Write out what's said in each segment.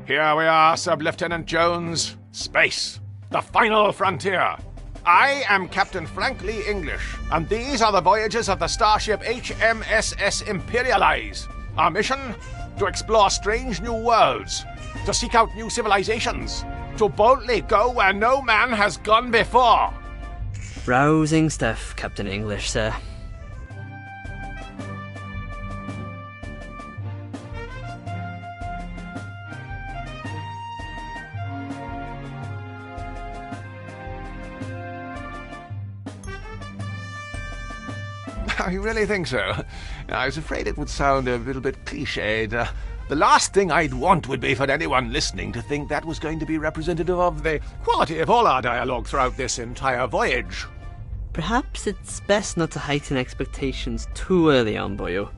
Here we are, Sub-Lieutenant Jones. Space, the final frontier. I am Captain Frank Lee English, and these are the voyages of the starship HMSS Imperialize. Our mission? To explore strange new worlds, to seek out new civilizations, to boldly go where no man has gone before. Rousing stuff, Captain English, sir. You really think so? I was afraid it would sound a little bit cliched. The last thing I'd want would be for anyone listening to think that was going to be representative of the quality of all our dialogue throughout this entire voyage. Perhaps it's best not to heighten expectations too early on, boyo.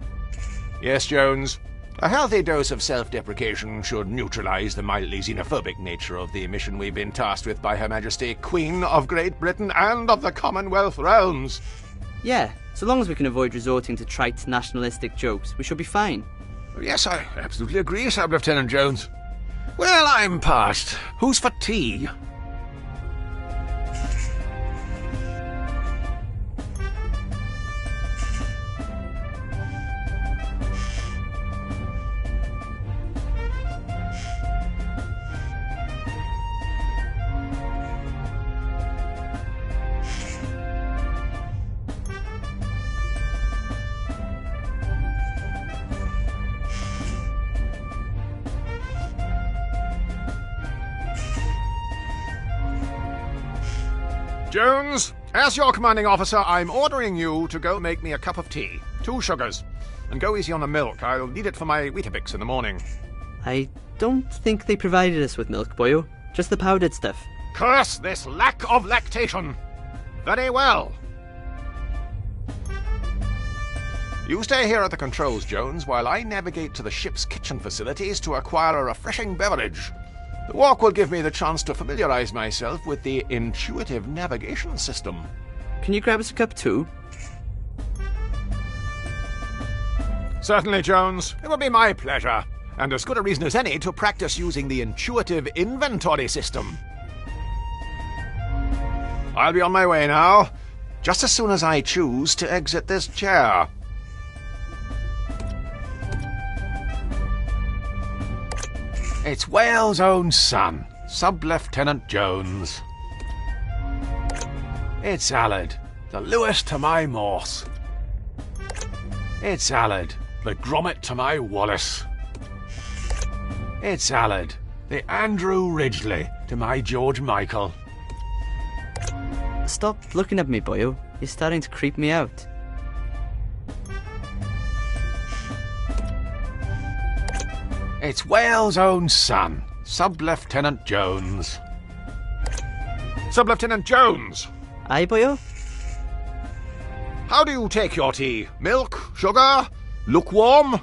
Yes, Jones. A healthy dose of self-deprecation should neutralize the mildly xenophobic nature of the mission we've been tasked with by Her Majesty, Queen of Great Britain and of the Commonwealth Realms. Yeah, so long as we can avoid resorting to trite nationalistic jokes, we should be fine. Yes, I absolutely agree, Sub-Lieutenant Jones. Well, I'm parched. Who's for tea? Jones, as your commanding officer, I'm ordering you to go make me a cup of tea. 2 sugars. And go easy on the milk. I'll need it for my Weetabix in the morning. I don't think they provided us with milk, boyo. Just the powdered stuff. Curse this lack of lactation! Very well. You stay here at the controls, Jones, while I navigate to the ship's kitchen facilities to acquire a refreshing beverage. The walk will give me the chance to familiarize myself with the intuitive navigation system. Can you grab us a cup too? Certainly, Jones. It will be my pleasure, and as good a reason as any to practice using the intuitive inventory system. I'll be on my way now, just as soon as I choose to exit this chair. It's Wales' own son, Sub-Lieutenant Jones. It's Aled, the Lewis to my Morse. It's Aled, the Grommet to my Wallace. It's Aled, the Andrew Ridgely to my George Michael. Stop looking at me, boyo. You're starting to creep me out. It's Wales' own son, Sub-Lieutenant Jones. Sub-Lieutenant Jones! Aye, boyo? How do you take your tea? Milk? Sugar? Lukewarm?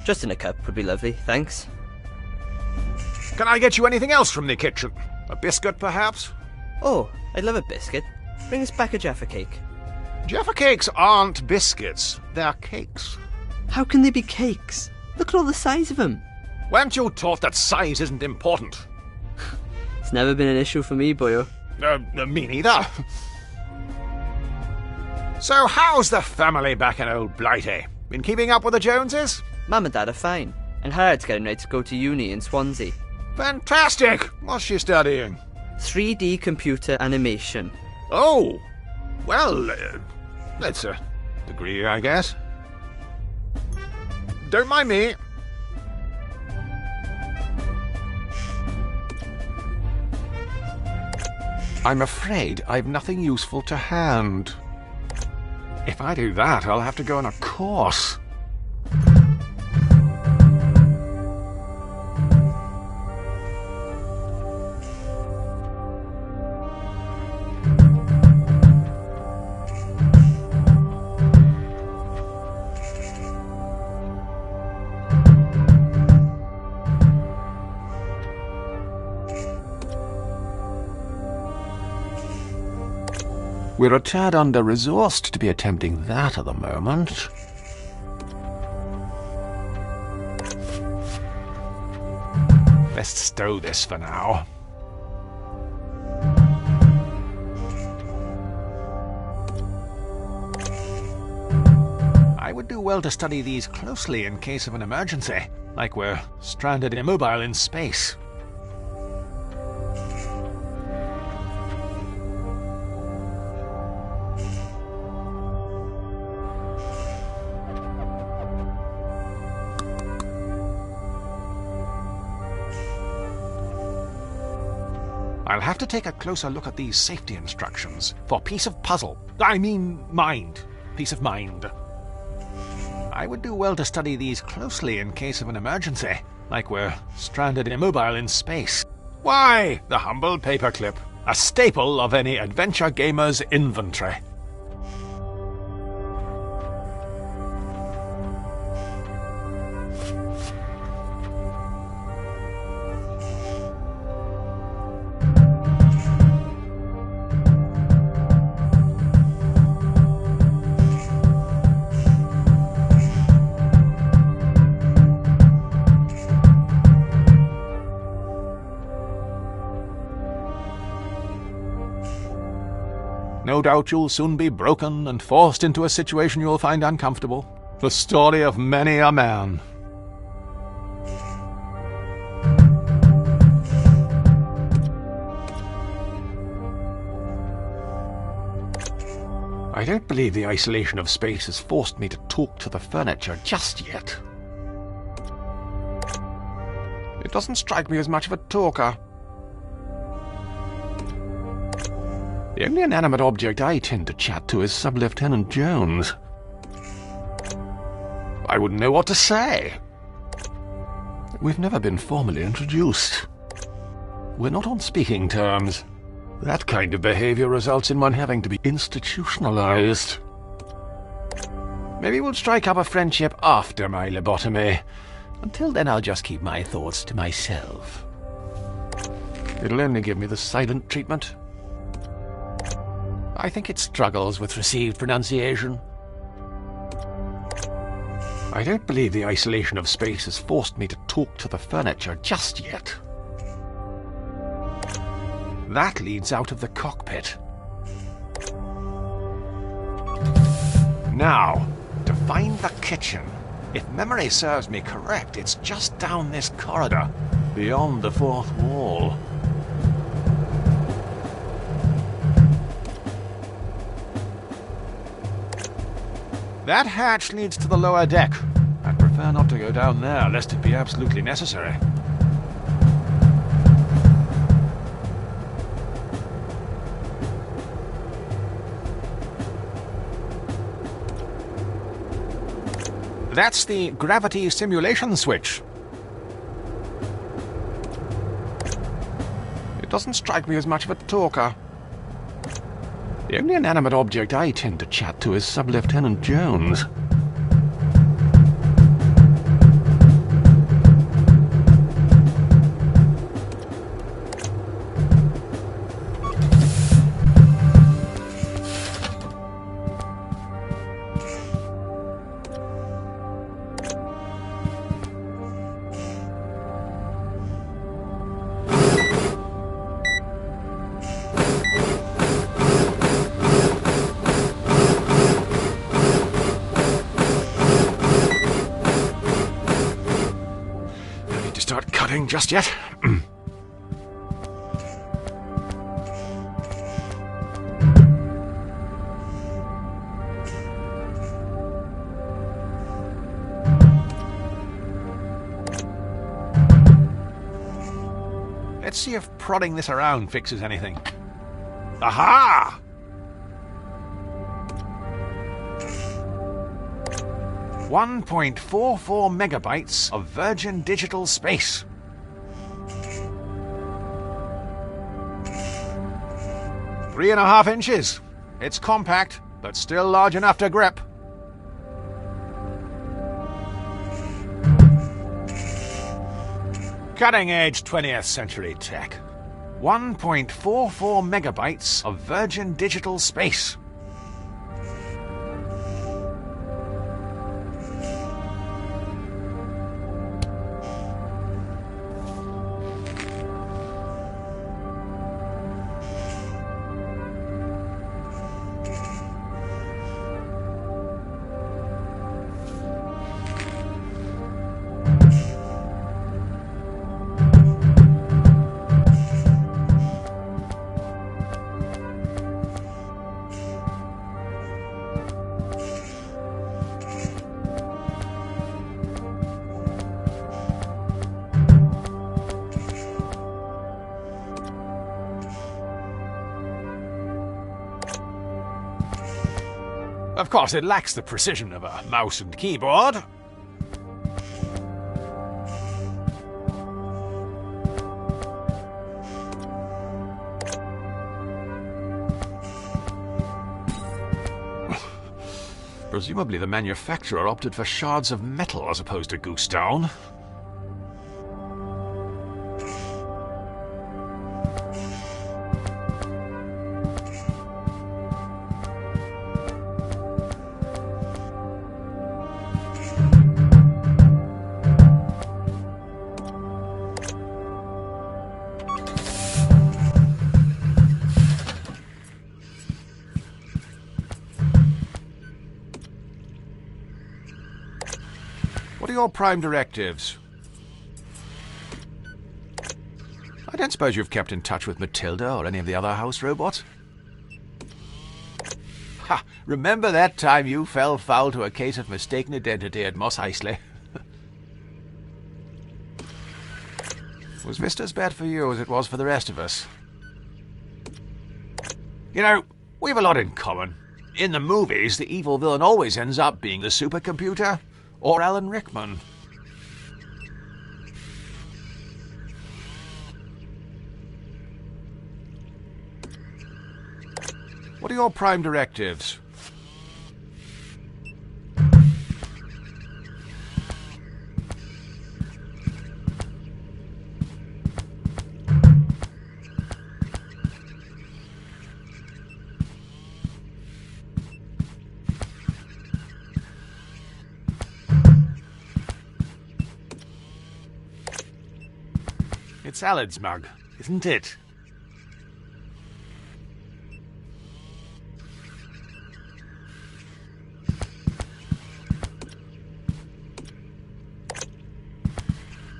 Just in a cup would be lovely, thanks. Can I get you anything else from the kitchen? A biscuit, perhaps? Oh, I'd love a biscuit. Bring us back a Jaffa cake. Jaffa cakes aren't biscuits, they're cakes. How can they be cakes? Look at all the size of them. Weren't you taught that size isn't important? It's never been an issue for me, boyo. Me neither. So how's the family back in old Blighty? Been keeping up with the Joneses? Mum and Dad are fine, and Harriet's getting ready to go to uni in Swansea. Fantastic! What's she studying? 3D computer animation. Oh! Well, that's a degree, I guess. Don't mind me. I'm afraid I've nothing useful to hand. If I do that, I'll have to go on a course. We're a tad under-resourced to be attempting that at the moment. best stow this for now. I would do well to study these closely in case of an emergency, like we're stranded immobile in space. I'll have to take a closer look at these safety instructions for peace of mind. Peace of mind. I would do well to study these closely in case of an emergency, like we're stranded immobile in space. Why, the humble paperclip, a staple of any adventure gamer's inventory. No doubt you'll soon be broken and forced into a situation you'll find uncomfortable. The story of many a man. I don't believe the isolation of space has forced me to talk to the furniture just yet. It doesn't strike me as much of a talker. The only inanimate object I tend to chat to is Sub-Lieutenant Jones. I wouldn't know what to say. We've never been formally introduced. We're not on speaking terms. That kind of behavior results in one having to be institutionalized. Maybe we'll strike up a friendship after my lobotomy. Until then, I'll just keep my thoughts to myself. It'll only give me the silent treatment. I think it struggles with received pronunciation. I don't believe the isolation of space has forced me to talk to the furniture just yet. That leads out of the cockpit. Now, to find the kitchen. If memory serves me correct, it's just down this corridor, beyond the fourth wall. That hatch leads to the lower deck. I'd prefer not to go down there, lest it be absolutely necessary. That's the gravity simulation switch. It doesn't strike me as much of a talker. The only inanimate object I tend to chat to is Sub-Lieutenant Jones. Just yet. Let's see if prodding this around fixes anything. Aha! .44 megabytes of virgin digital space. 3.5 inches. It's compact, but still large enough to grip. Cutting-edge 20th century tech. 1.44 megabytes of virgin digital space. Of course, it lacks the precision of a mouse and keyboard. Presumably the manufacturer opted for shards of metal as opposed to goose down. What are your prime directives? I don't suppose you've kept in touch with Matilda or any of the other house robots? Ha! Remember that time you fell foul to a case of mistaken identity at Mos Eisley? Was this as bad for you as it was for the rest of us? You know, we've a lot in common. In the movies, the evil villain always ends up being the supercomputer. Or Alan Rickman. What are your prime directives? It's Alan's mug, isn't it?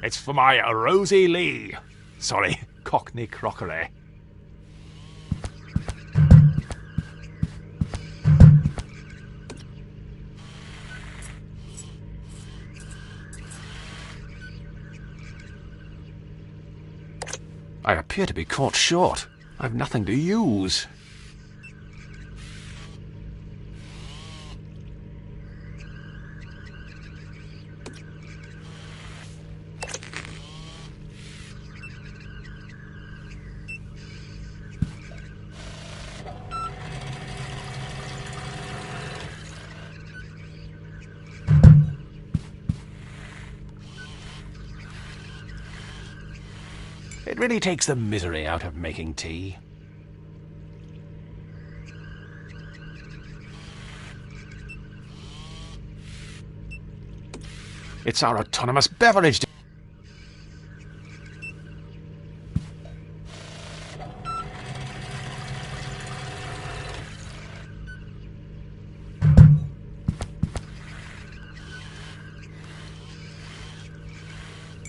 It's for my Rosie Lee. Sorry, Cockney crockery. I appear to be caught short. I've nothing to use. It really takes the misery out of making tea. It's our autonomous beverage.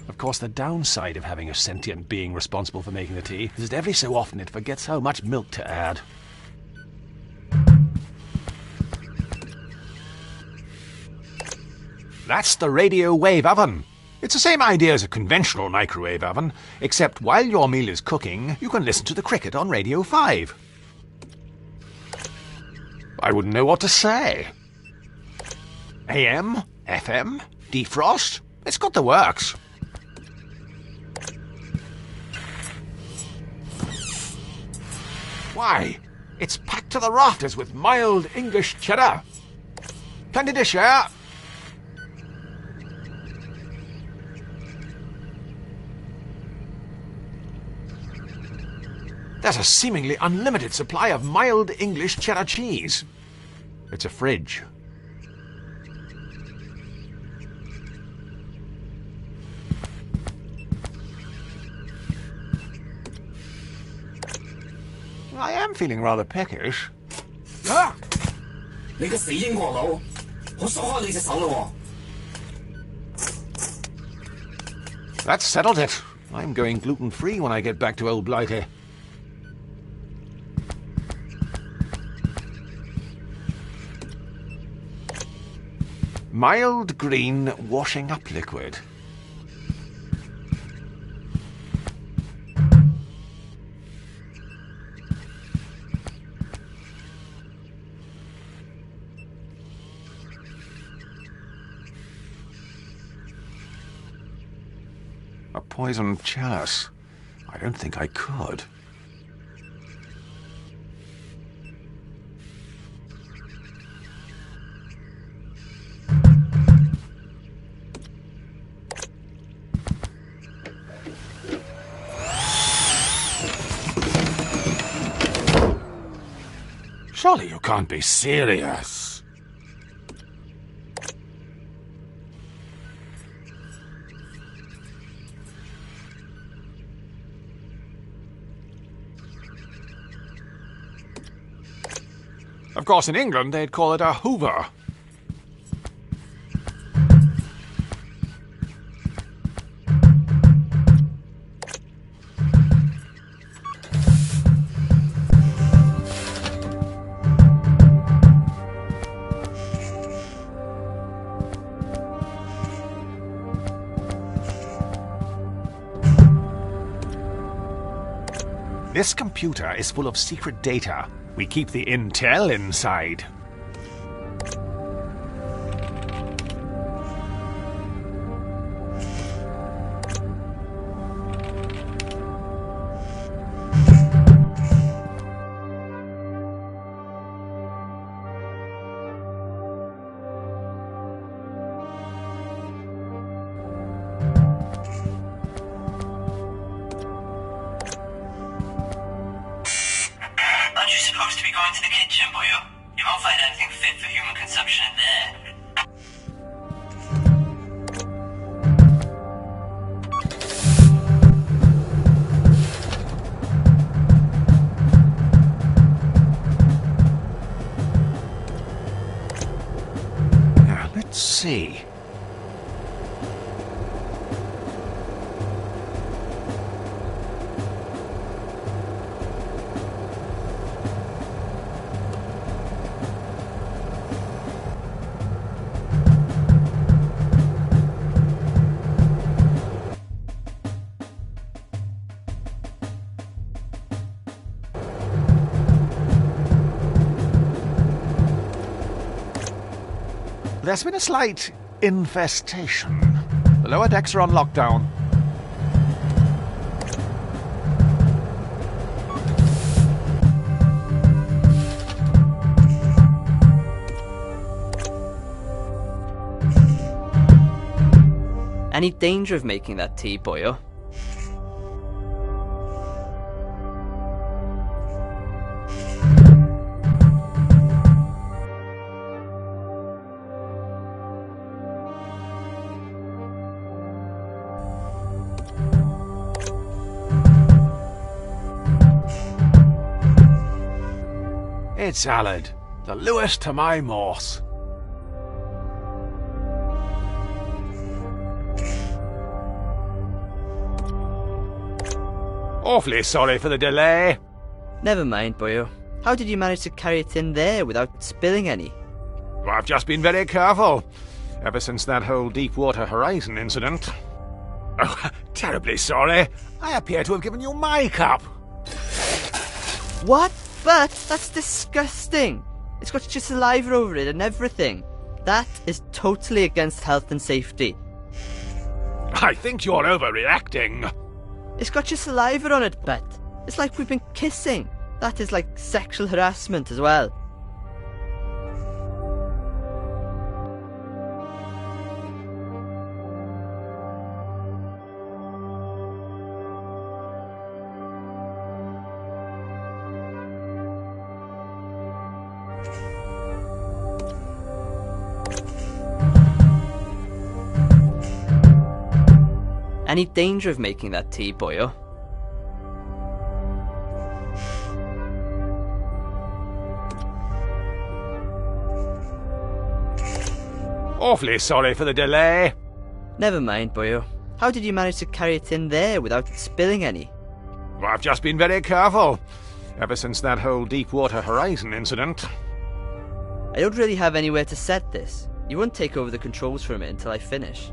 Of course, the downside of having a sentient being responsible for making the tea is that every so often it forgets how much milk to add. That's the radio wave oven. It's the same idea as a conventional microwave oven, except while your meal is cooking, you can listen to the cricket on Radio 5. I wouldn't know what to say. AM, FM, defrost, it's got the works. Why, it's packed to the rafters with mild English cheddar. Plenty to share. There's a seemingly unlimited supply of mild English cheddar cheese. It's a fridge. I am feeling rather peckish. Ah! 你個死英國佬，我鎖開你隻手咯喎！ That settled it. I'm going gluten-free when I get back to Old Blighty. Mild green washing up liquid. poisoned chalice. I don't think I could. Surely you can't be serious. Of course, in England, they'd call it a hoover. This computer is full of secret data. We keep the intel inside. Aren't you supposed to be going to the kitchen, boyo? You won't find anything fit for human consumption in there. Now, let's see. There's been a slight infestation. The lower decks are on lockdown. Any danger of making that tea, boyo? It's salad. The Lewis to my Morse. Awfully sorry for the delay. Never mind, boyo. How did you manage to carry it in there without spilling any? Well, I've just been very careful. Ever since that whole Deepwater Horizon incident. Oh, terribly sorry. I appear to have given you my cup. What? But that's disgusting. It's got your saliva over it and everything. That is totally against health and safety. I think you're overreacting. It's got your saliva on it, but it's like we've been kissing. That is like sexual harassment as well. Any danger of making that tea, boyo? Awfully sorry for the delay. Never mind, boyo. How did you manage to carry it in there without spilling any? Well, I've just been very careful. Ever since that whole Deepwater Horizon incident. I don't really have anywhere to set this. You won't take over the controls from it until I finish.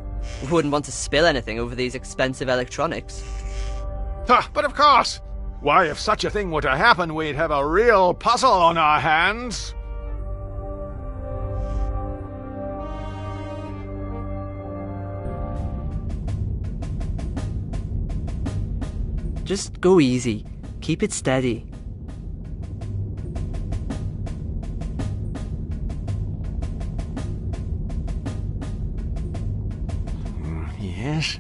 Wouldn't want to spill anything over these expensive electronics. But of course! Why, if such a thing were to happen, we'd have a real puzzle on our hands. Just go easy. Keep it steady. Yes.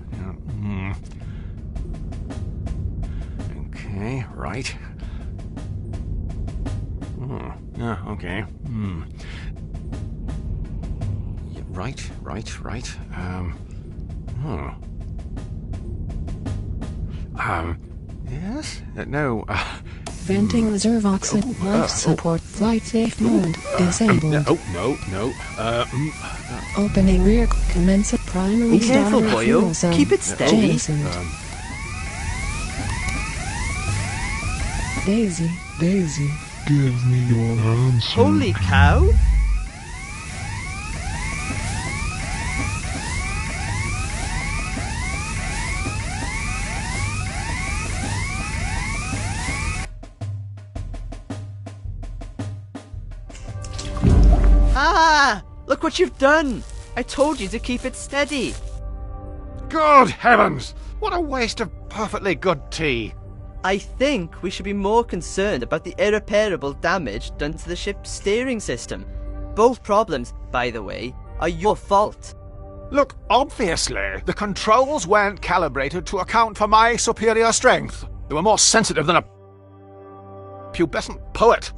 Okay, right. Okay. Yeah, right. Yes? No, Venting reserve oxygen. Life support. Flight safe mode. Disabled. No. Opening rear. Commence primary Be careful, starter boyo. fuel cell. Keep it steady. Jettisoned. Daisy. Give me your answer. Holy cow! Ah! Look what you've done! I told you to keep it steady. Good heavens! What a waste of perfectly good tea. I think we should be more concerned about the irreparable damage done to the ship's steering system. Both problems, by the way, are your fault. Look, obviously, the controls weren't calibrated to account for my superior strength. They were more sensitive than a pubescent poet.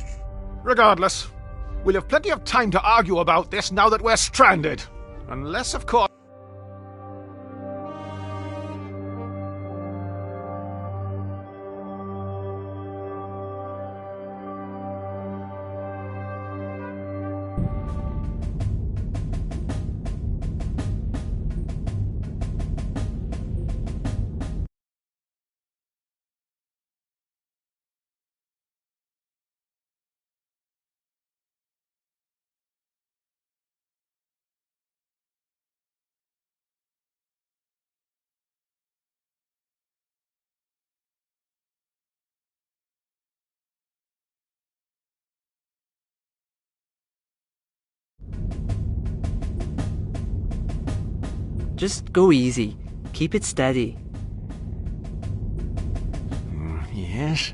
Regardless, we'll have plenty of time to argue about this now that we're stranded. Unless, of course... Just go easy. Keep it steady. Yes.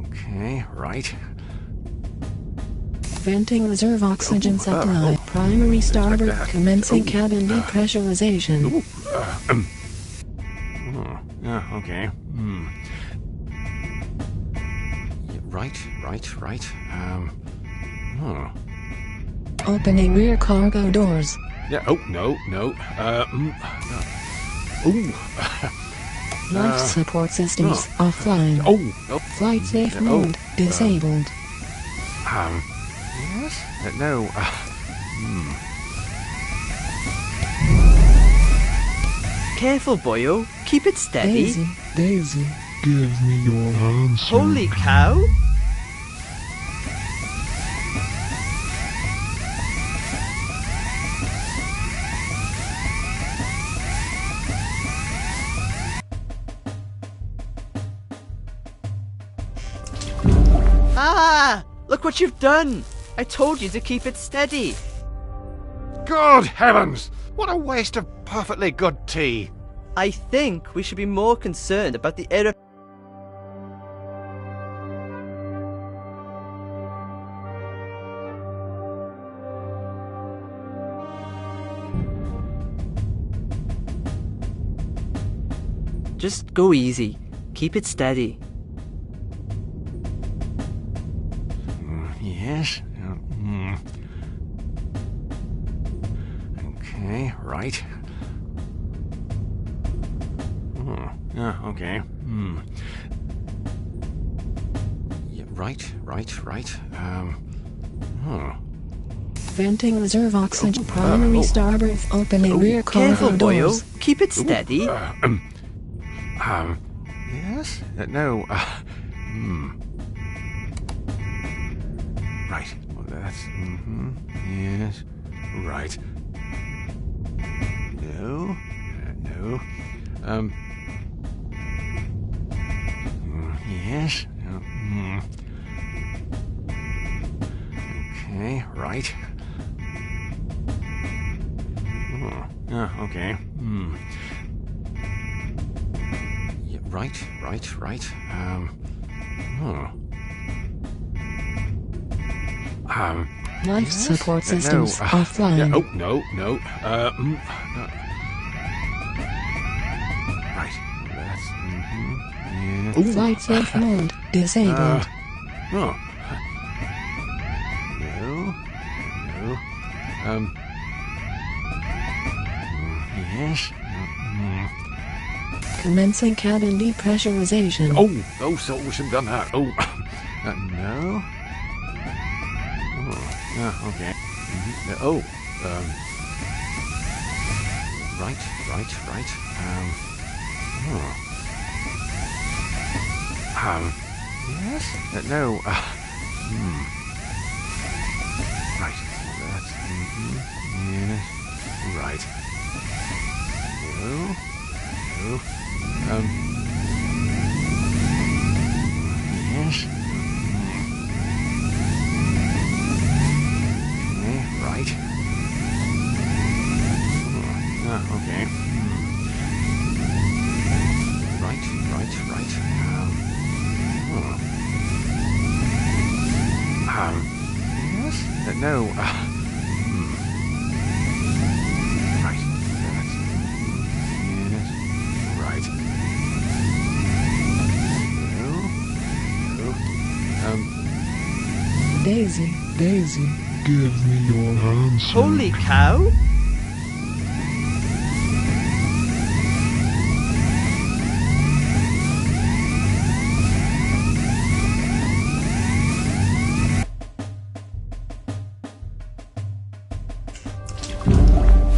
Okay, right. Venting reserve oxygen supply. Primary starboard. Commencing cabin depressurization. Okay. Yeah, right. Opening rear cargo doors. Yeah. No. Life support systems offline. Flight safe mode disabled. Yes. No. Careful, boyo. Keep it steady. Daisy. Give me your answer. Holy cow! Ah! Look what you've done! I told you to keep it steady. Good heavens! What a waste of perfectly good tea. I think we should be more concerned about the Just go easy. Keep it steady. Yes. Okay, right. Okay. Yeah, right. Venting reserve oxygen. Primary starboard. Opening rear Careful, cargo boyo. doors. Keep it steady. Yes. No. Right. Well, that's. Yes. Right. No. No. Yes. Okay. Right. Okay. Right. Life yes? support systems no, offline. yeah, oh, no. No. Right. That's. Yeah. Ooh. Flight safe mode disabled. Oh. No. Yes. Commencing cabin depressurization. Oh, so we should have done that. Oh. No. Okay. Right. Yes. No. Right. That's. Yes. Right. No. Yes. Right. Okay. Right. Yes. No. Right. That's. Yes. Right. No. Daisy. Give me your answer. Holy cow!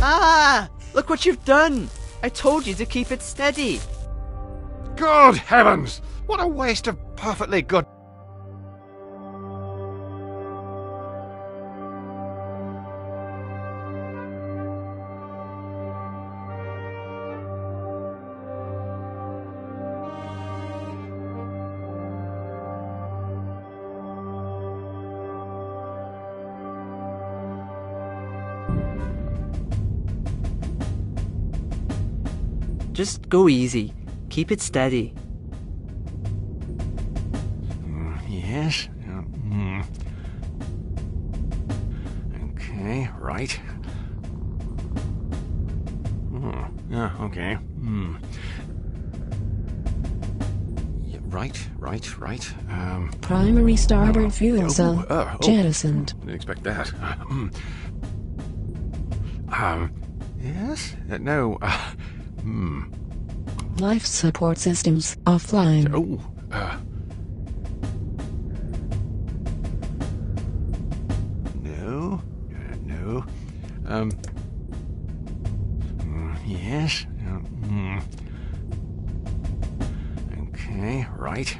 Ah! Look what you've done! I told you to keep it steady. Good heavens! What a waste of perfectly good. Just go easy. Keep it steady. Yes. Okay, right. Okay. Yeah, right. Primary starboard fuel cell jettisoned. Didn't expect that. Yes. No. Life support systems offline. Oh. No. Yes. Okay. Right.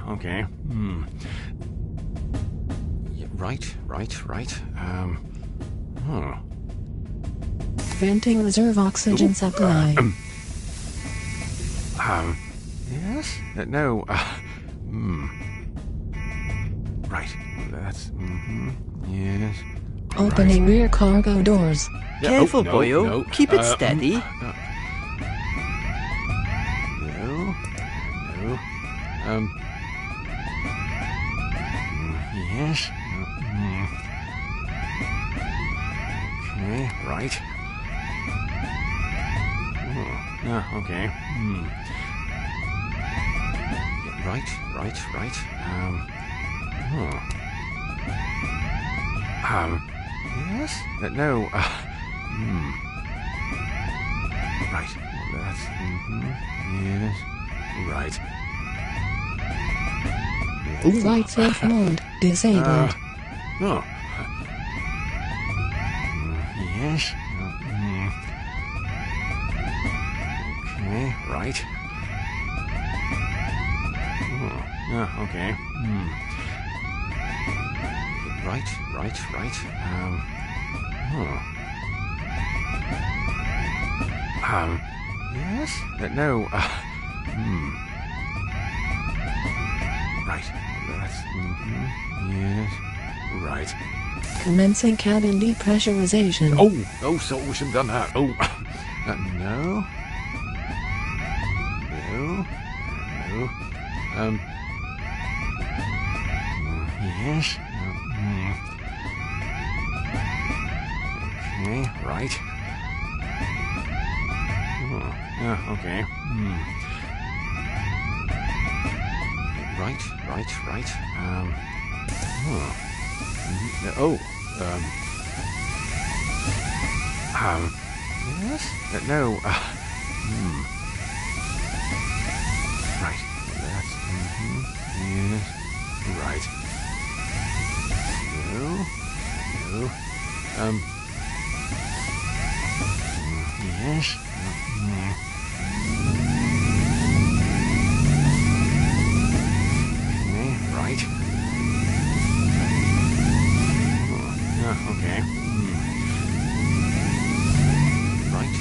Okay. Yeah, right. Venting reserve oxygen supply. Yes. No. Right. That's. Yes. Opening rear cargo doors. Yeah, Careful, no, boyo. no, Keep it steady. No. Yes. Okay. Right. Okay. Right. Yes. No. Right. That's. Yes. Right. Flight safe mode disabled. Yes. Okay. Right. Okay. Right. Yes. No. Right. That's. Yes. Right. Commencing cabin depressurization. Oh, so we should have done that. Oh. No. No. No. Yes. Okay, right. Okay. Right. Yes? No. Right. That's. Yes. Right. No. Yes. Okay, right. Okay. Right.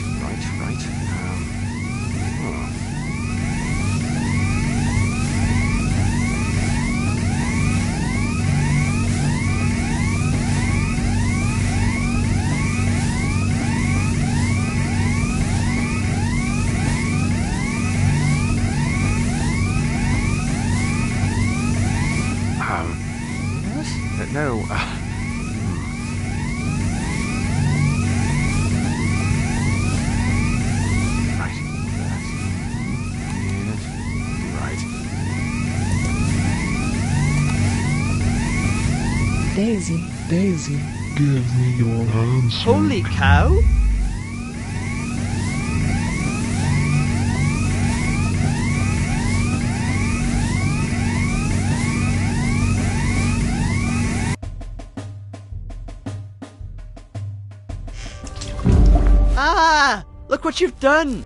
Yes? No. Right. That's. Yes. Right. Daisy. Give me your answer. Holy cow! Ah! Look what you've done!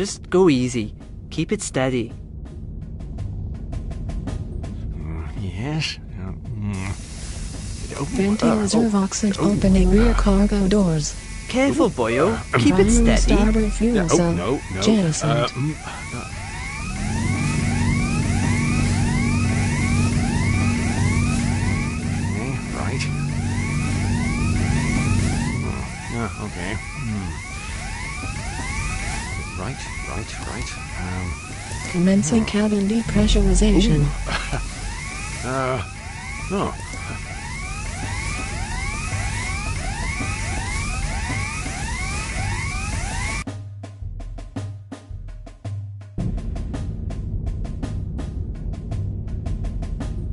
Just go easy. Keep it steady. Yes. Venting reserve oxygen. Opening rear cargo doors. Careful, boyo. Keep it Primary steady. starboard fuel cell. No. Jettisoned. Right. Okay. Right. Commencing cabin depressurization. No.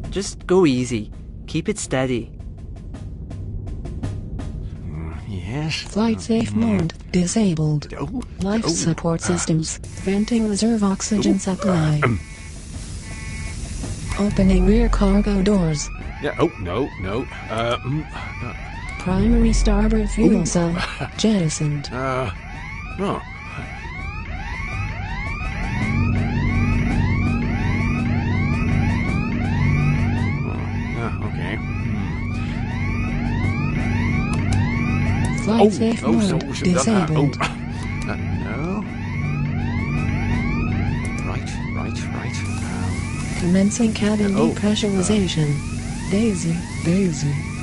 Just go easy. Keep it steady. Yes. Flight safe mode disabled. Life support systems. Venting reserve oxygen supply. Opening rear cargo doors. Yeah. No. Primary starboard fuel cell. Jettisoned. No. Okay. Flight safe mode we should have disabled. done that. No. Right. Commencing cabin depressurization. Daisy.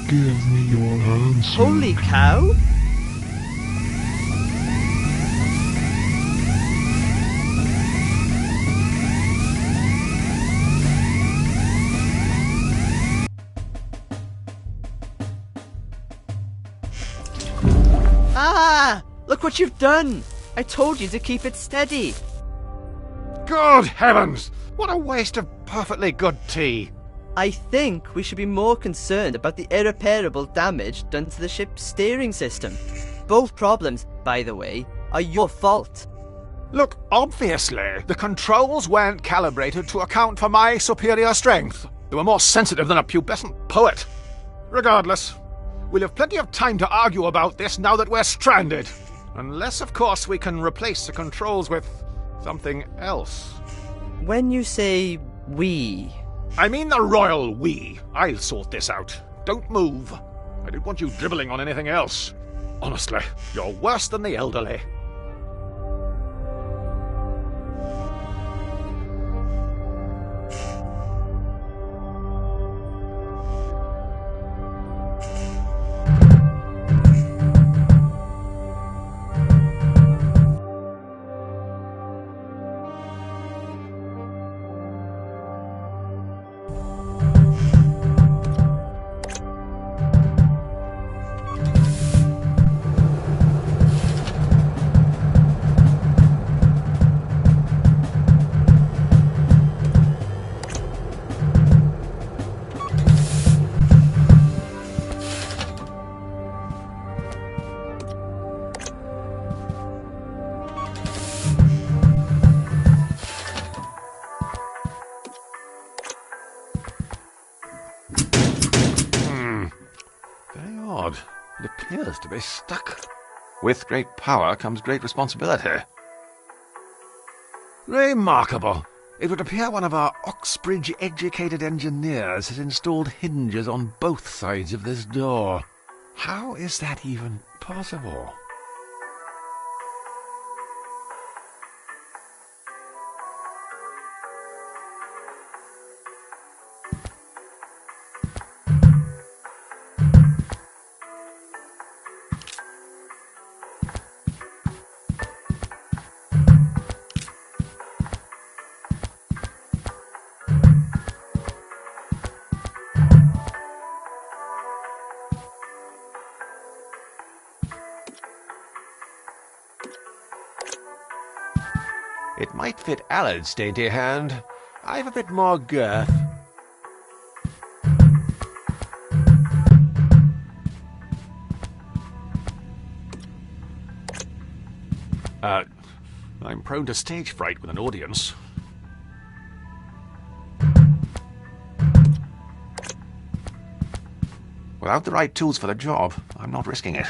Give me your answer. Holy cow! Ah! Look what you've done! I told you to keep it steady. Good heavens! What a waste of perfectly good tea. I think we should be more concerned about the irreparable damage done to the ship's steering system. Both problems, by the way, are your fault. Look, obviously, the controls weren't calibrated to account for my superior strength. They were more sensitive than a pubescent poet. Regardless, we'll have plenty of time to argue about this now that we're stranded. Unless, of course, we can replace the controls with something else. When you say we... I mean the royal we. I'll sort this out. Don't move. I don't want you dribbling on anything else. Honestly, you're worse than the elderly. It appears to be stuck. With great power comes great responsibility. Remarkable. It would appear one of our Oxbridge-educated engineers has installed hinges on both sides of this door. How is that even possible? It might fit Allard's dainty hand. I've a bit more girth. I'm prone to stage fright with an audience. Without the right tools for the job, I'm not risking it.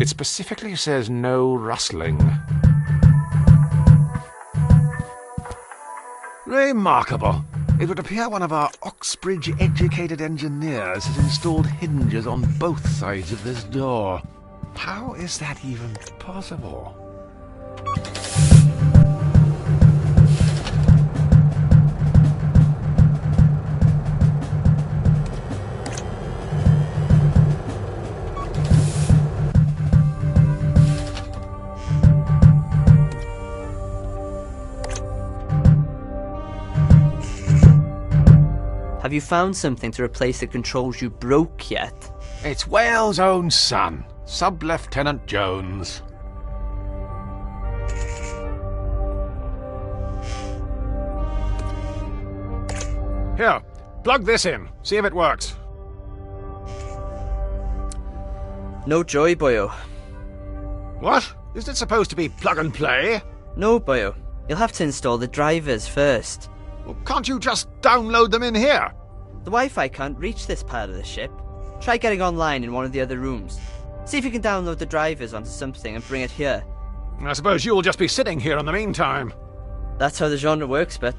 It's specifically says no rustling. Remarkable. It would appear one of our Oxbridge-educated engineers has installed hinges on both sides of this door. How is that even possible? Have you found something to replace the controls you broke yet? It's Wales' own son, Sub-Lieutenant Jones. Here, plug this in. See if it works. No joy, boyo. What? Isn't it supposed to be plug and play? No, boyo. You'll have to install the drivers first. Well, can't you just download them in here? The Wi-Fi can't reach this part of the ship. Try getting online in one of the other rooms. See if you can download the drivers onto something and bring it here. I suppose you'll just be sitting here in the meantime. That's how the genre works, but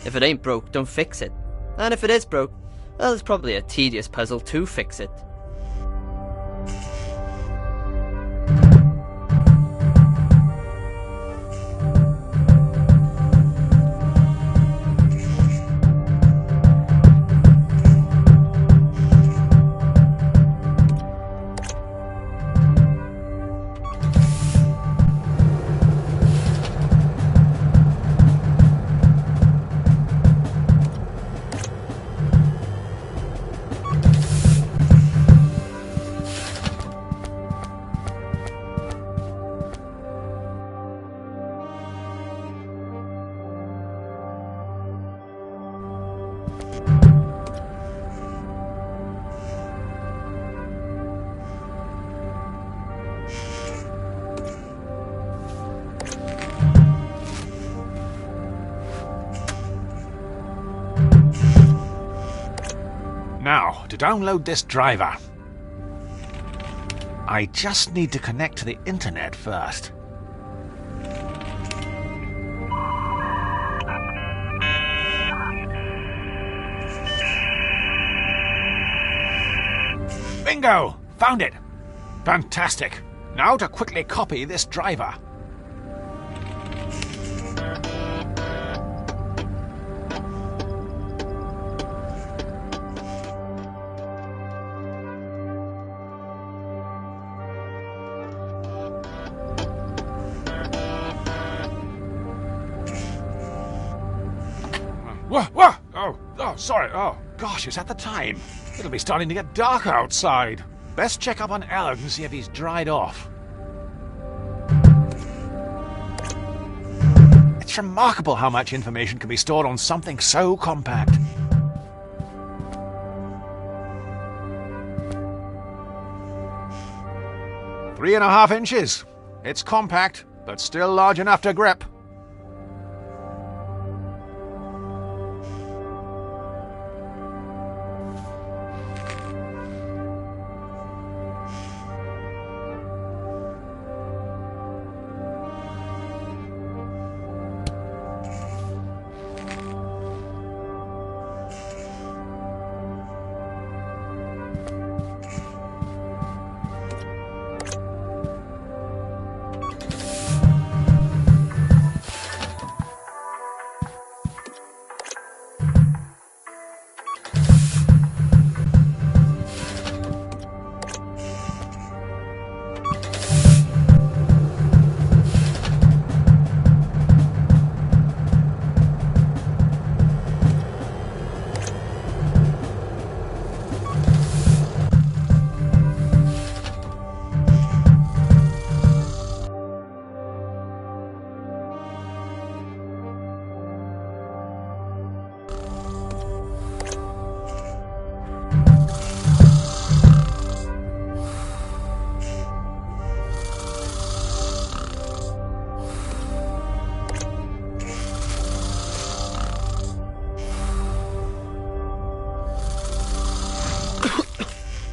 if it ain't broke, don't fix it. And if it is broke, well, it's probably a tedious puzzle to fix it. Now, to download this driver. I just need to connect to the internet first. Bingo! Found it! Fantastic! Now to quickly copy this driver. Whoa! Oh, sorry. Oh, gosh, is that the time? It'll be starting to get dark outside. Best check up on Alec and see if he's dried off. It's remarkable how much information can be stored on something so compact. "3.5 inches. It's compact, but still large enough to grip.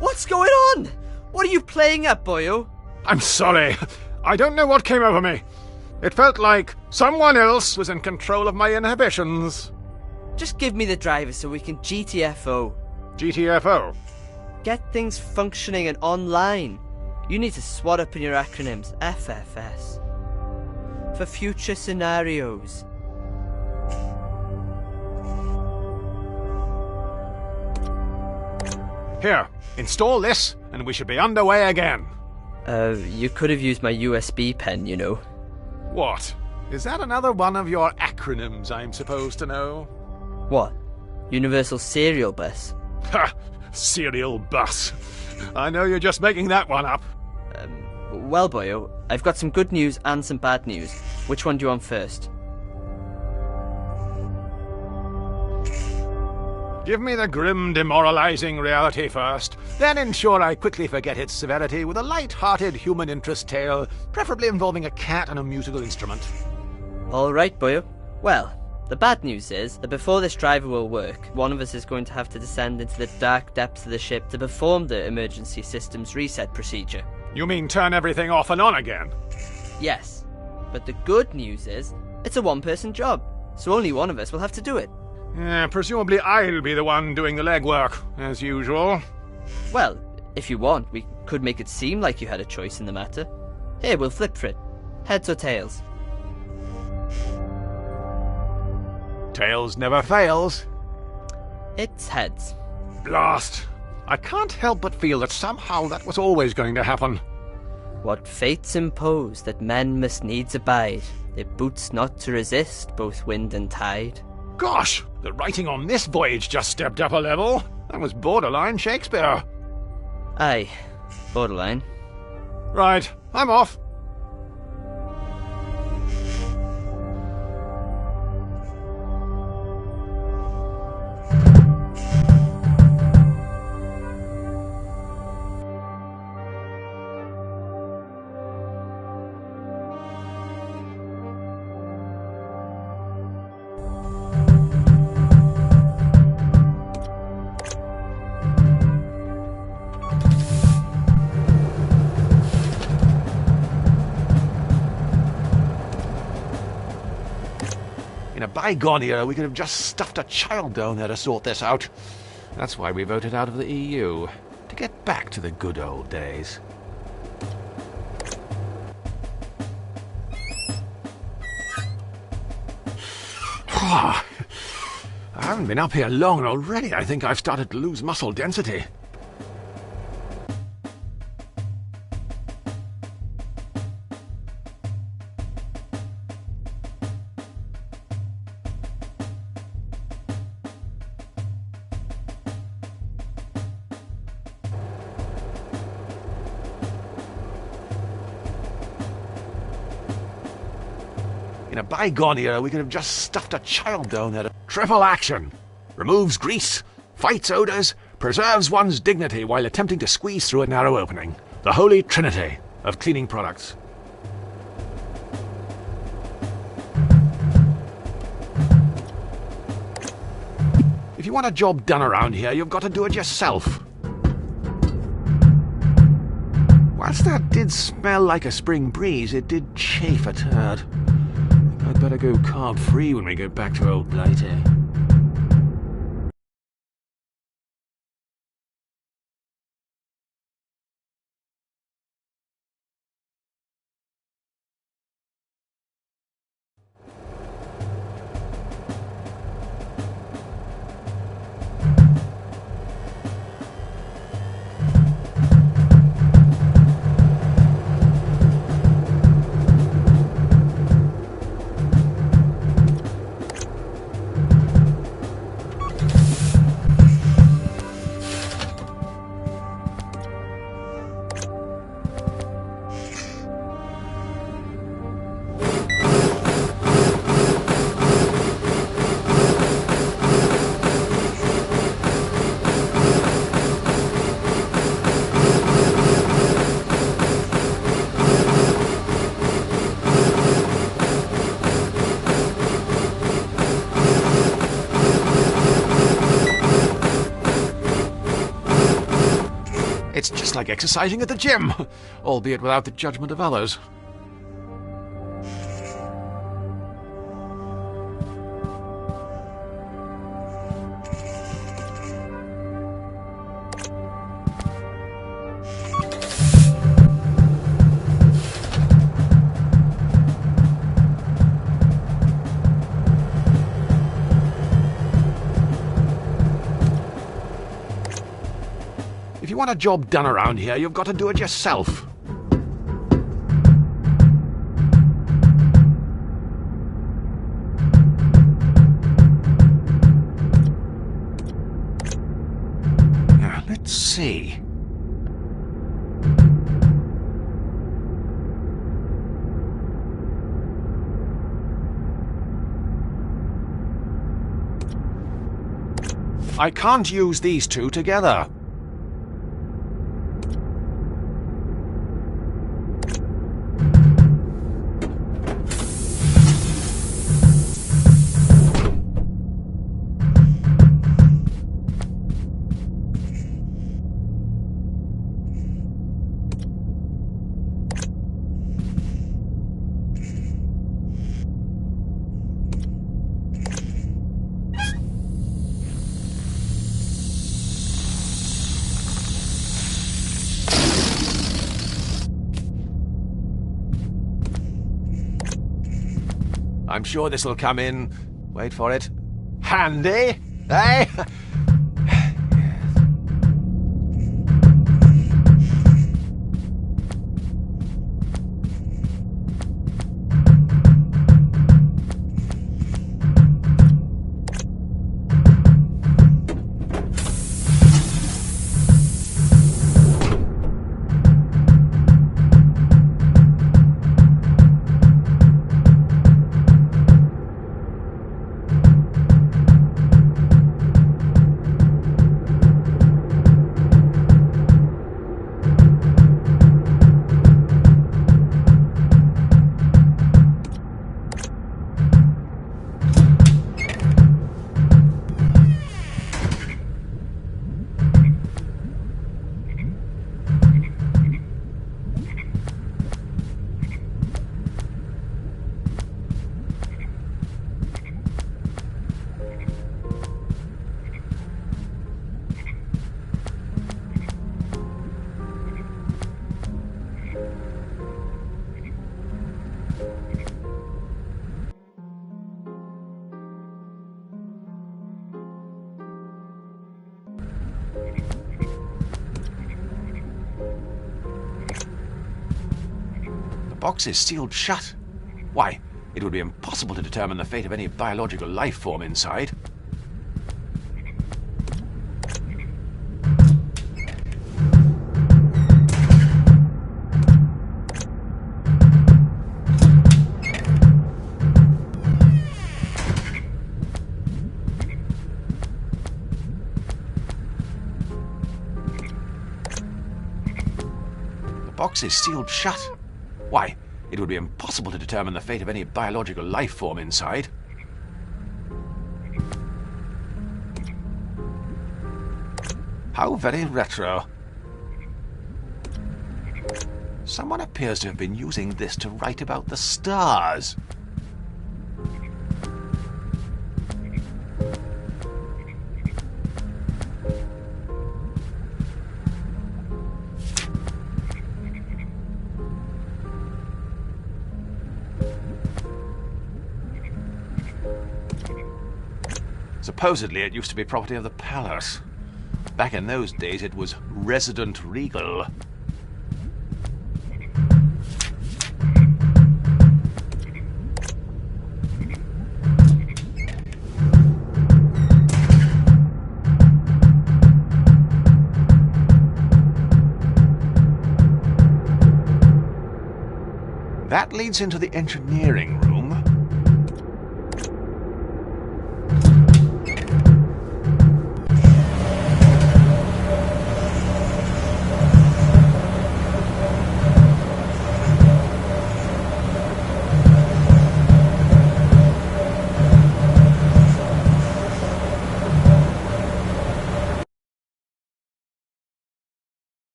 What's going on? What are you playing at, boyo? I'm sorry. I don't know what came over me. It felt like someone else was in control of my inhibitions. Just give me the driver so we can GTFO. GTFO? Get things functioning and online. You need to swat up in your acronyms. FFS. For future scenarios. Here, install this, and we should be underway again. You could have used my USB pen, you know. What? Is that another one of your acronyms I'm supposed to know? What? Universal Serial Bus? Ha! Serial bus. I know you're just making that one up. Well, boyo, I've got some good news and some bad news. Which one do you want first? Give me the grim, demoralizing reality first, then ensure I quickly forget its severity with a light-hearted human interest tale, preferably involving a cat and a musical instrument. Alright, boyo. Well, the bad news is that before this driver will work, one of us is going to have to descend into the dark depths of the ship to perform the emergency systems reset procedure. You mean turn everything off and on again? Yes, but the good news is it's a one-person job, so only one of us will have to do it. Presumably I'll be the one doing the legwork, as usual. Well, if you want, we could make it seem like you had a choice in the matter. Here, we'll flip for it. Heads or tails? Tails never fails. It's heads. Blast! I can't help but feel that somehow that was always going to happen. What fates impose that men must needs abide, it boots not to resist both wind and tide. Gosh, the writing on this voyage just stepped up a level. That was borderline Shakespeare. Aye, borderline. Right, I'm off. In a bygone era, we could have just stuffed a child down there to sort this out. That's why we voted out of the EU. To get back to the good old days. I haven't been up here long, and already I think I've started to lose muscle density. In a bygone era, we could have just stuffed a child down there. Triple action! Removes grease, fights odors, preserves one's dignity while attempting to squeeze through a narrow opening. The holy trinity of cleaning products. If you want a job done around here, you've got to do it yourself. Whilst that did smell like a spring breeze, it did chafe a turd. I'd better go carb-free when we get back to old Blighty. It's just like exercising at the gym, albeit without the judgment of others. If you want a job done around here, you've got to do it yourself. Now, let's see. I can't use these two together. I'm sure this'll come in, wait for it, handy, eh? The box is sealed shut. Why, it would be impossible to determine the fate of any biological life form inside. The box is sealed shut. Why, it would be impossible to determine the fate of any biological life form inside. How very retro. Someone appears to have been using this to write about the stars. Supposedly it used to be property of the palace. Back in those days it was resident regal. That leads into the engineering room.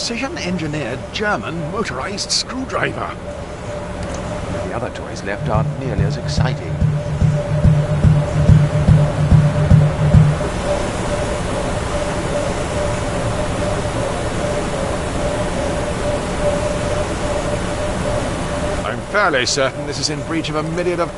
precision-engineered German motorized screwdriver. The other toys left aren't nearly as exciting. I'm fairly certain this is in breach of a myriad of...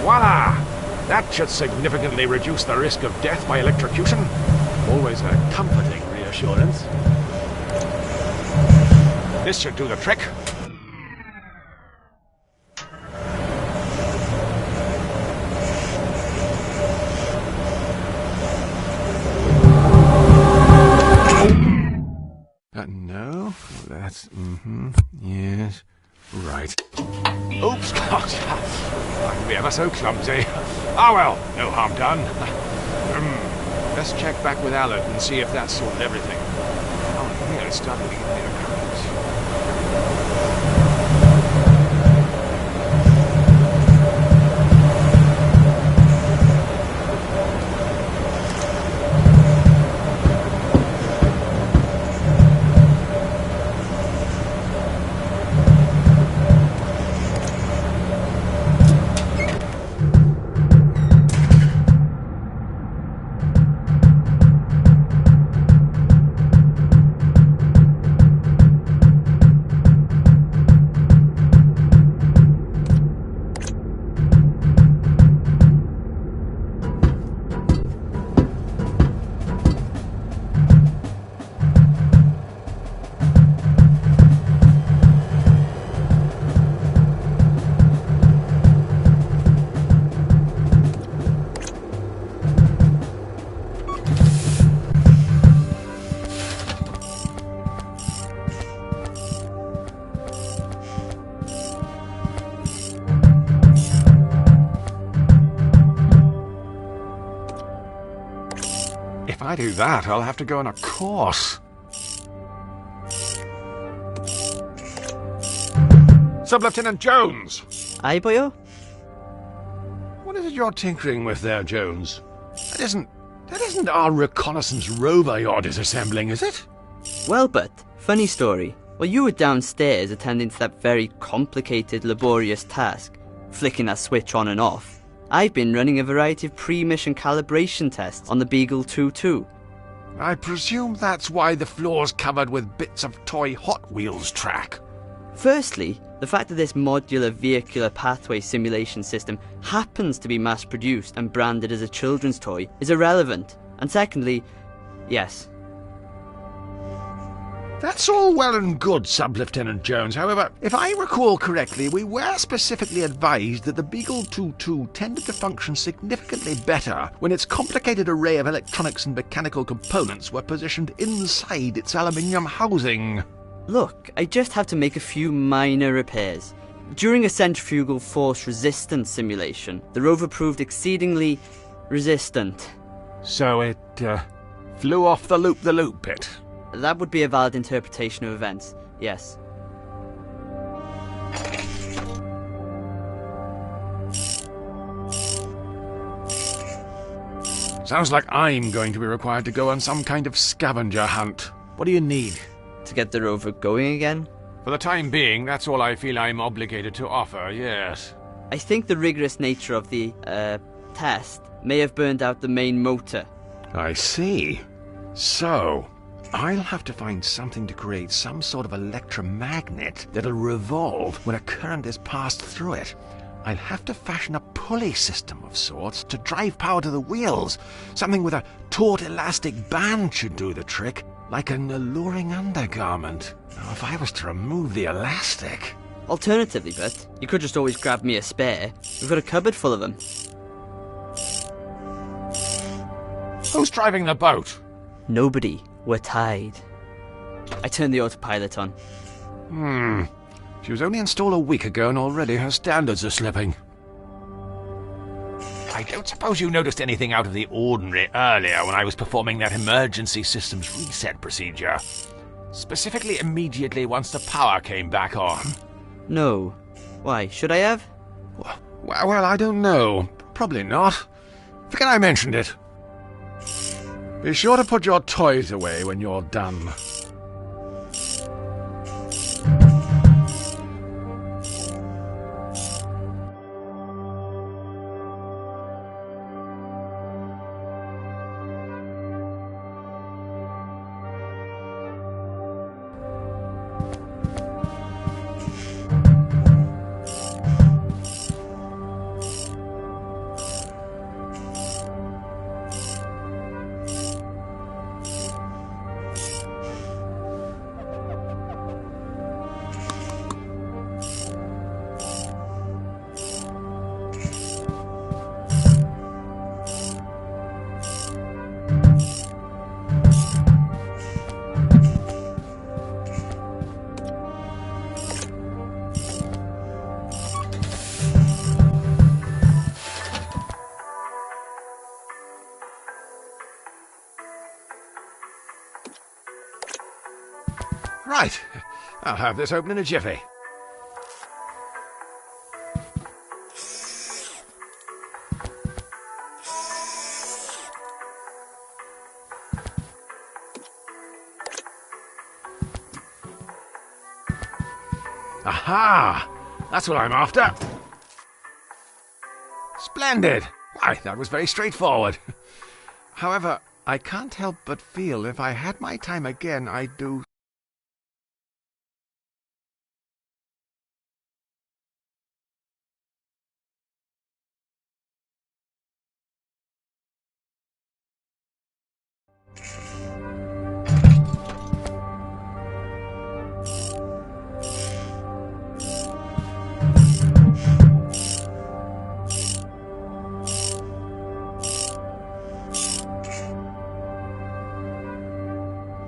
Voila! That should significantly reduce the risk of death by electrocution. Always a comforting reassurance. This should do the trick. No, that's... yes, right. Oops, I'm ever so clumsy. Ah well, no harm done. Let's check back with Alan and see if that's sorted everything. Oh, here it's starting to give me a cramp. If I do that, I'll have to go on a course. Sub-Lieutenant Jones! Aye, boyo? What is it you're tinkering with there, Jones? That isn't our reconnaissance rover you're disassembling, is it? Well, but, funny story. While you were downstairs attending to that very complicated, laborious task, flicking that switch on and off, I've been running a variety of pre-mission calibration tests on the Beagle 2-2. I presume that's why the floor's covered with bits of toy Hot Wheels track. Firstly, the fact that this modular vehicular pathway simulation system happens to be mass-produced and branded as a children's toy is irrelevant. And secondly, yes. That's all well and good, Sub-Lieutenant Jones. However, if I recall correctly, we were specifically advised that the Beagle 2-2 tended to function significantly better when its complicated array of electronics and mechanical components were positioned inside its aluminium housing. Look, I just have to make a few minor repairs. During a centrifugal force resistance simulation, the rover proved exceedingly resistant. So it flew off the loop bit. That would be a valid interpretation of events, yes. Sounds like I'm going to be required to go on some kind of scavenger hunt. What do you need? To get the rover going again? For the time being, that's all I feel I'm obligated to offer, yes. I think the rigorous nature of the, test may have burned out the main motor. I see. So, I'll have to find something to create some sort of electromagnet that'll revolve when a current is passed through it. I'll have to fashion a pulley system of sorts to drive power to the wheels. Something with a taut elastic band should do the trick, like an alluring undergarment. Now, if I was to remove the elastic... Alternatively, but you could just always grab me a spare. We've got a cupboard full of them. Who's driving the boat? Nobody. We're tied. I turned the autopilot on. She was only installed a week ago and already her standards are slipping. I don't suppose you noticed anything out of the ordinary earlier when I was performing that emergency systems reset procedure. Specifically immediately once the power came back on. No. Why, should I have? Well, I don't know. Probably not. Forget I mentioned it. Be sure to put your toys away when you're done. Right. I'll have this open in a jiffy. Aha! That's what I'm after. Splendid! Why, that was very straightforward. However, I can't help but feel if I had my time again, I'd do...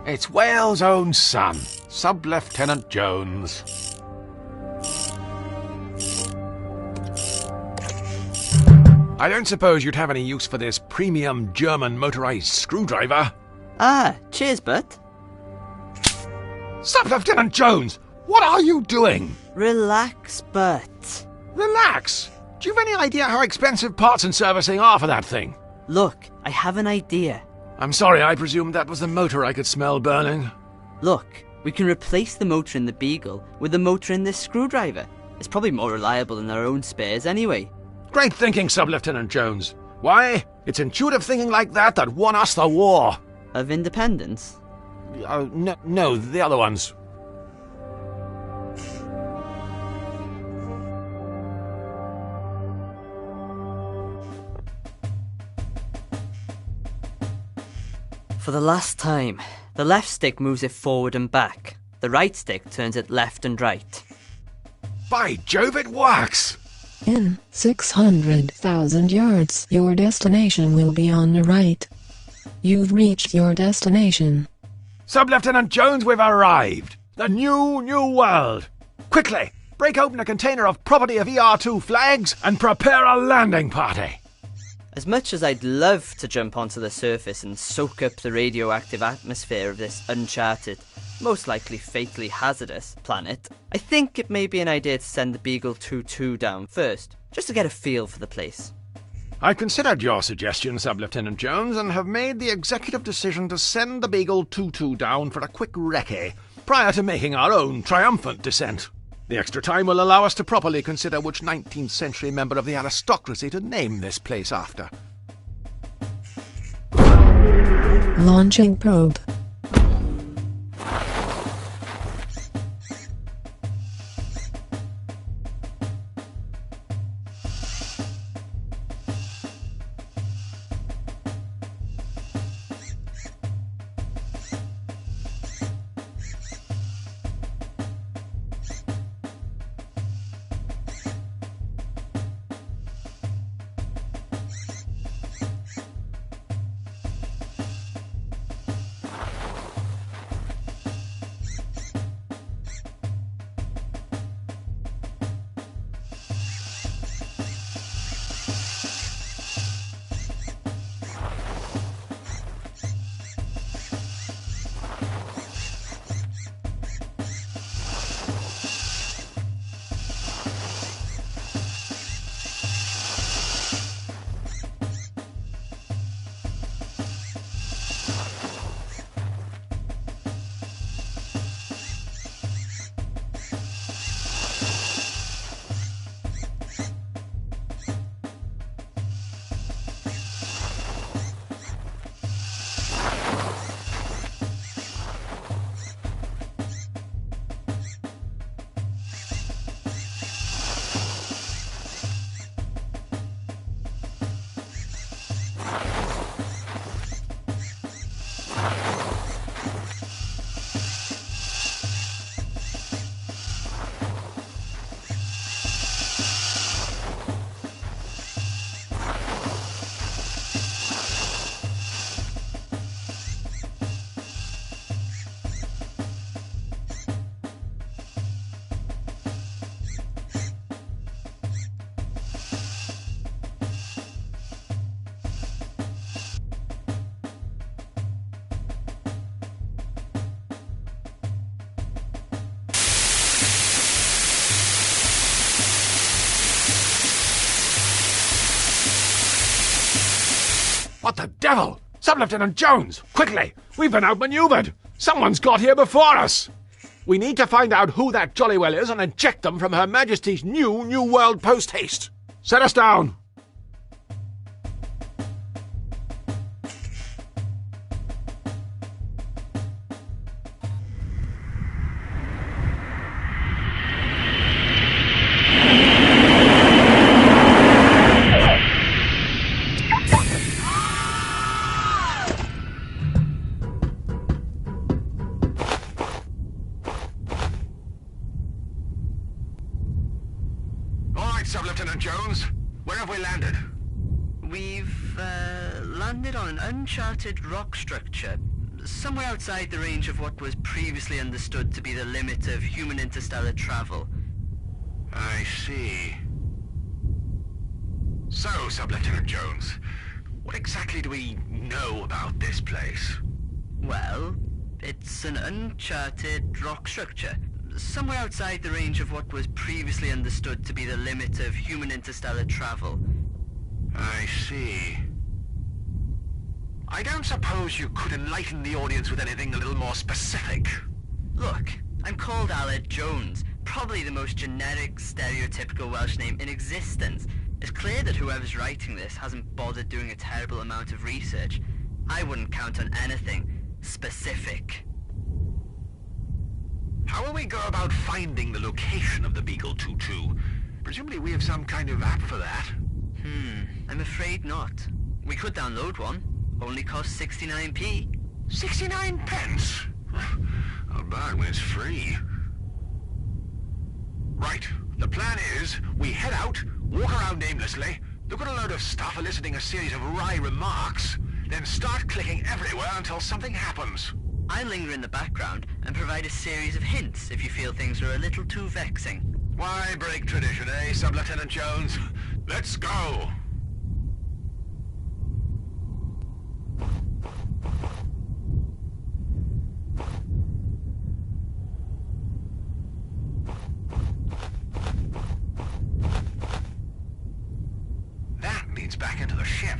It's Wales' own son, Sub-Lieutenant Jones. I don't suppose you'd have any use for this premium German motorized screwdriver? Ah, cheers, Bert. Sub-Lieutenant Jones! What are you doing? Relax, Bert. Relax! Do you have any idea how expensive parts and servicing are for that thing? Look, I have an idea. I'm sorry, I presumed that was the motor I could smell burning. Look, we can replace the motor in the Beagle with the motor in this screwdriver. It's probably more reliable than our own spares anyway. Great thinking, Sub-Lieutenant Jones. Why? It's intuitive thinking like that that won us the war. Of independence? No, the other ones. For the last time, the left stick moves it forward and back. The right stick turns it left and right. By Jove, it works! In 600,000 yards, your destination will be on the right. You've reached your destination. Sub-Lieutenant Jones, we've arrived! The new world! Quickly, break open a container of property of ER2 flags and prepare a landing party! As much as I'd love to jump onto the surface and soak up the radioactive atmosphere of this uncharted, most likely fatally hazardous planet, I think it may be an idea to send the Beagle 2-2 down first, just to get a feel for the place. I considered your suggestion, Sub-Lieutenant Jones, and have made the executive decision to send the Beagle 2-2 down for a quick recce, prior to making our own triumphant descent. The extra time will allow us to properly consider which 19th century member of the aristocracy to name this place after. Launching probe. What the devil? Sub-Lieutenant Jones, quickly! We've been outmaneuvered! Someone's got here before us! We need to find out who that Jollywell is and eject them from Her Majesty's New World post-haste. Set us down! Sub-Lieutenant Jones, where have we landed? We've landed on an uncharted rock structure, somewhere outside the range of what was previously understood to be the limit of human interstellar travel. I see. So, Sub-Lieutenant Jones, what exactly do we know about this place? Well, it's an uncharted rock structure, somewhere outside the range of what was previously understood to be the limit of human interstellar travel. I see. I don't suppose you could enlighten the audience with anything a little more specific? Look, I'm called Aled Jones, probably the most generic, stereotypical Welsh name in existence. It's clear that whoever's writing this hasn't bothered doing a terrible amount of research. I wouldn't count on anything specific. How will we go about finding the location of the Beagle 2-2? Presumably we have some kind of app for that. I'm afraid not. We could download one. Only costs 69p. 69 pence? I'll buy it when it's free. Right, the plan is we head out, walk around aimlessly, look at a load of stuff eliciting a series of wry remarks, then start clicking everywhere until something happens. I'll linger in the background and provide a series of hints if you feel things are a little too vexing. Why break tradition, eh, Sub-Lieutenant Jones? Let's go! That leads back into the ship.